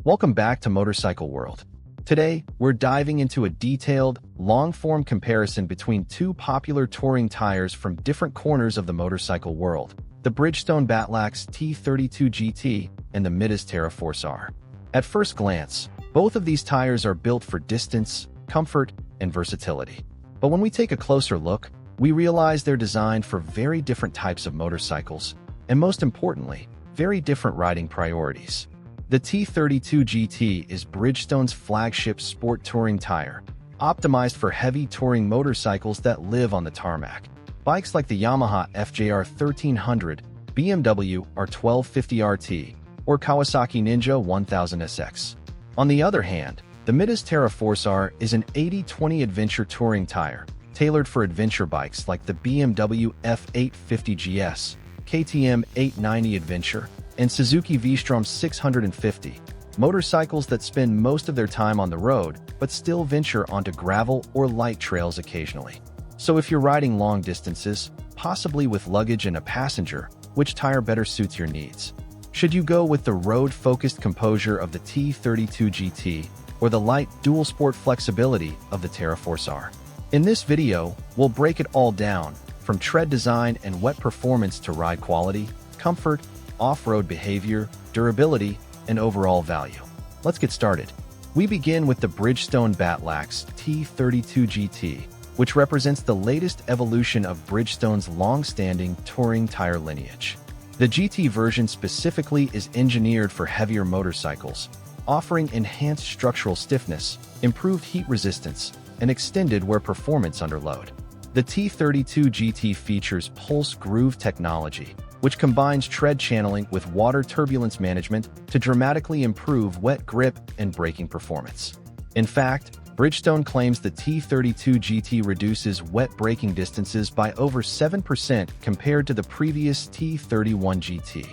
Welcome back to Motorcycle World. Today, we're diving into a detailed, long-form comparison between two popular touring tires from different corners of the motorcycle world, the Bridgestone T32 GT and the Mitas Terra Force-R. At first glance, both of these tires are built for distance, comfort, and versatility. But when we take a closer look, we realize they're designed for very different types of motorcycles, and most importantly, very different riding priorities. The T32 GT is Bridgestone's flagship sport touring tire, optimized for heavy touring motorcycles that live on the tarmac. Bikes like the Yamaha FJR 1300, BMW R1250 RT, or Kawasaki Ninja 1000 SX. On the other hand, the Mitas Terra Force-R is an 80/20 adventure touring tire, tailored for adventure bikes like the BMW F850 GS, KTM 890 Adventure, and Suzuki V-Strom 650, motorcycles that spend most of their time on the road but still venture onto gravel or light trails occasionally. So if you're riding long distances, possibly with luggage and a passenger, which tire better suits your needs? Should you go with the road-focused composure of the T32 GT or the light dual-sport flexibility of the Terra Force-R? In this video, we'll break it all down, from tread design and wet performance to ride quality, comfort, off-road behavior, durability, and overall value. Let's get started. We begin with the Bridgestone T32 GT, which represents the latest evolution of Bridgestone's long-standing touring tire lineage. The GT version specifically is engineered for heavier motorcycles, offering enhanced structural stiffness, improved heat resistance, and extended wear performance under load. The T32 GT features pulse groove technology, which combines tread channeling with water turbulence management to dramatically improve wet grip and braking performance. In fact, Bridgestone claims the T32 GT reduces wet braking distances by over 7% compared to the previous T31 GT,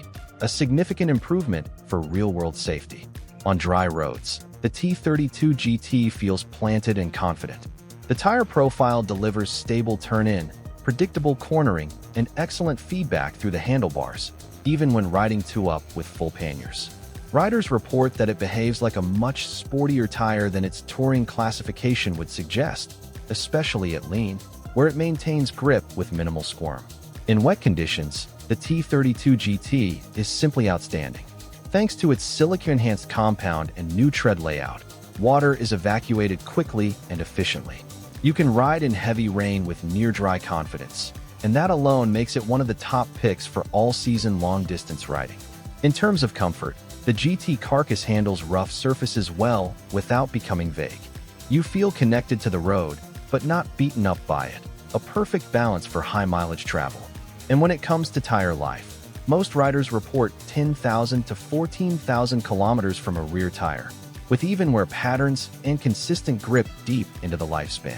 a significant improvement for real-world safety. On dry roads, the T32 GT feels planted and confident. The tire profile delivers stable turn-in, predictable cornering, and excellent feedback through the handlebars, even when riding two-up with full panniers. Riders report that it behaves like a much sportier tire than its touring classification would suggest, especially at lean, where it maintains grip with minimal squirm. In wet conditions, the T32 GT is simply outstanding. Thanks to its silica-enhanced compound and new tread layout, water is evacuated quickly and efficiently. You can ride in heavy rain with near-dry confidence, and that alone makes it one of the top picks for all-season long-distance riding. In terms of comfort, the GT carcass handles rough surfaces well without becoming vague. You feel connected to the road, but not beaten up by it, a perfect balance for high-mileage travel. And when it comes to tire life, most riders report 10,000 to 14,000 kilometers from a rear tire, with even wear patterns and consistent grip deep into the lifespan.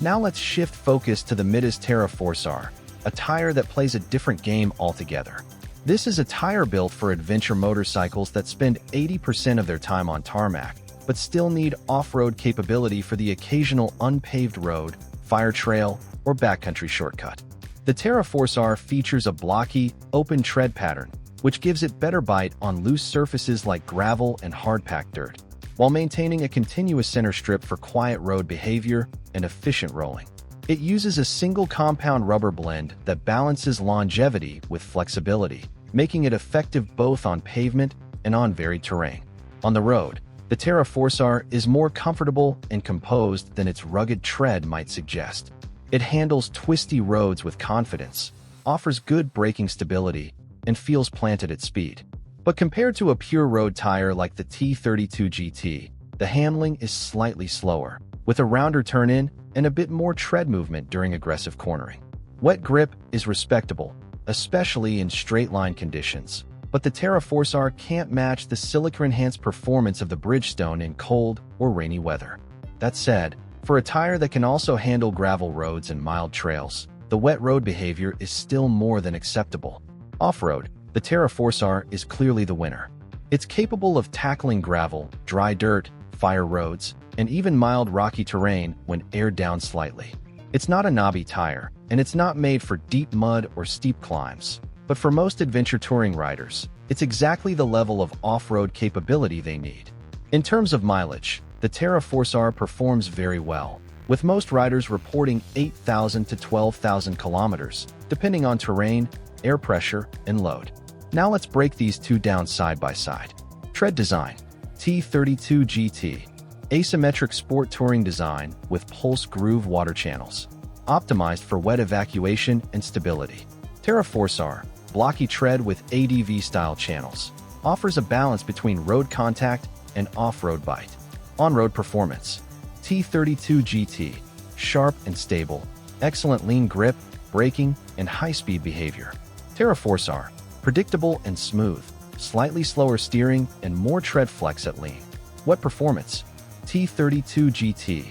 Now let's shift focus to the Mitas Terra Force-R, a tire that plays a different game altogether. This is a tire built for adventure motorcycles that spend 80% of their time on tarmac, but still need off-road capability for the occasional unpaved road, fire trail, or backcountry shortcut. The Terra Force-R features a blocky, open tread pattern, which gives it better bite on loose surfaces like gravel and hard-packed dirt, while maintaining a continuous center strip for quiet road behavior and efficient rolling. It uses a single compound rubber blend that balances longevity with flexibility, making it effective both on pavement and on varied terrain. On the road, the Terra Force-R is more comfortable and composed than its rugged tread might suggest. It handles twisty roads with confidence, offers good braking stability, and feels planted at speed. But compared to a pure road tire like the T32 GT, the handling is slightly slower, with a rounder turn-in and a bit more tread movement during aggressive cornering. Wet grip is respectable, especially in straight-line conditions, but the Terra Force-R can't match the silica-enhanced performance of the Bridgestone in cold or rainy weather. That said, for a tire that can also handle gravel roads and mild trails, the wet road behavior is still more than acceptable. Off-road, the Terra Force-R is clearly the winner. It's capable of tackling gravel, dry dirt, fire roads, and even mild rocky terrain when aired down slightly. It's not a knobby tire, and it's not made for deep mud or steep climbs. But for most adventure touring riders, it's exactly the level of off-road capability they need. In terms of mileage, the Terra Force-R performs very well, with most riders reporting 8,000 to 12,000 kilometers, depending on terrain, air pressure, and load. Now let's break these two down side by side. Tread design. T32 GT. Asymmetric sport touring design with pulse groove water channels. Optimized for wet evacuation and stability. Terra Force-R. Blocky tread with ADV-style channels. Offers a balance between road contact and off-road bite. On-road performance. T32 GT. Sharp and stable. Excellent lean grip, braking, and high-speed behavior. Terra Force-R. Predictable and smooth. Slightly slower steering and more tread flex at lean. Wet performance. T32 GT.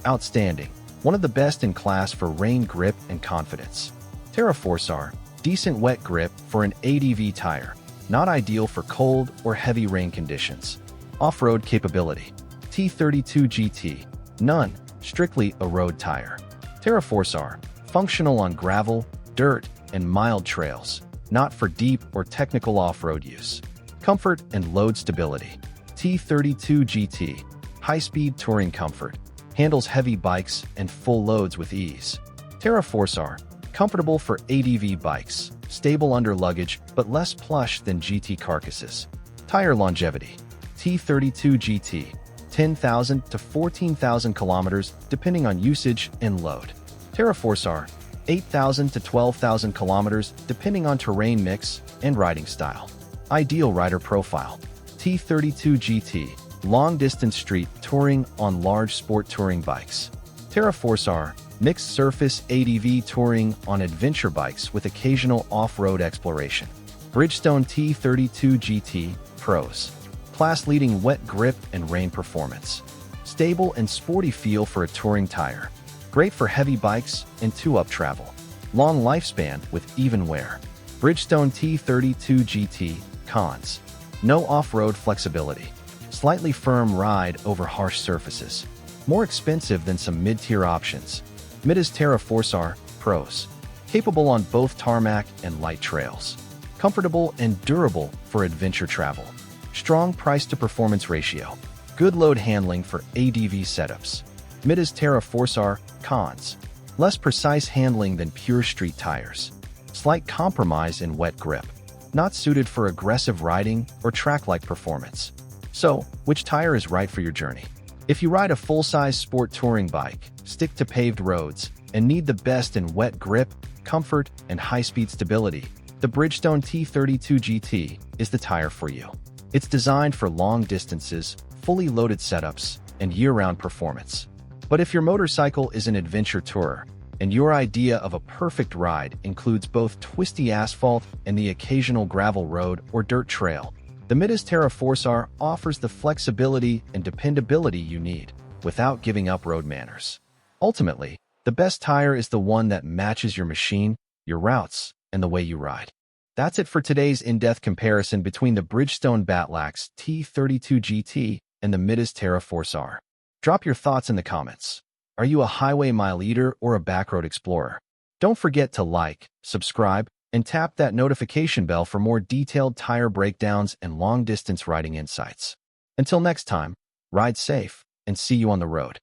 Outstanding. One of the best in class for rain grip and confidence. Terra Force-R. Decent wet grip for an ADV tire. Not ideal for cold or heavy rain conditions. Off-road capability. T32 GT. None. Strictly a road tire. Terra Force-R. Functional on gravel, dirt, and mild trails. Not for deep or technical off-road use. Comfort and load stability. T32 GT. High-speed touring comfort. Handles heavy bikes and full loads with ease. Terra Force-R. Comfortable for ADV bikes. Stable under luggage, but less plush than GT carcasses. Tire longevity. T32 GT. 10,000 to 14,000 kilometers depending on usage and load. Terra Force-R. 8,000 to 12,000 kilometers depending on terrain mix and riding style. Ideal rider profile. T32 GT. Long-distance street touring on large sport touring bikes. Terra Force-R. Mixed surface ADV touring on adventure bikes with occasional off-road exploration. Bridgestone T32 GT. Pros. Class-leading wet grip and rain performance. Stable and sporty feel for a touring tire. Great for heavy bikes and two-up travel. Long lifespan with even wear. Bridgestone T32 GT. Cons. No off-road flexibility. Slightly firm ride over harsh surfaces. More expensive than some mid-tier options. Mitas Terra Force-R. Pros. Capable on both tarmac and light trails. Comfortable and durable for adventure travel. Strong price-to-performance ratio. Good load handling for ADV setups. Mitas Terra Force-R. Cons. Less precise handling than pure street tires. Slight compromise in wet grip. Not suited for aggressive riding or track-like performance. So, which tire is right for your journey? If you ride a full-size sport touring bike, stick to paved roads, and need the best in wet grip, comfort, and high-speed stability, the Bridgestone T32 GT is the tire for you. It's designed for long distances, fully loaded setups, and year-round performance. But if your motorcycle is an adventure tourer, and your idea of a perfect ride includes both twisty asphalt and the occasional gravel road or dirt trail, the Mitas Terra Force-R offers the flexibility and dependability you need, without giving up road manners. Ultimately, the best tire is the one that matches your machine, your routes, and the way you ride. That's it for today's in-depth comparison between the Bridgestone Battlax T32 GT and the Mitas Terra Force-R. Drop your thoughts in the comments. Are you a highway mile eater or a backroad explorer? Don't forget to like, subscribe, and tap that notification bell for more detailed tire breakdowns and long-distance riding insights. Until next time, ride safe and see you on the road.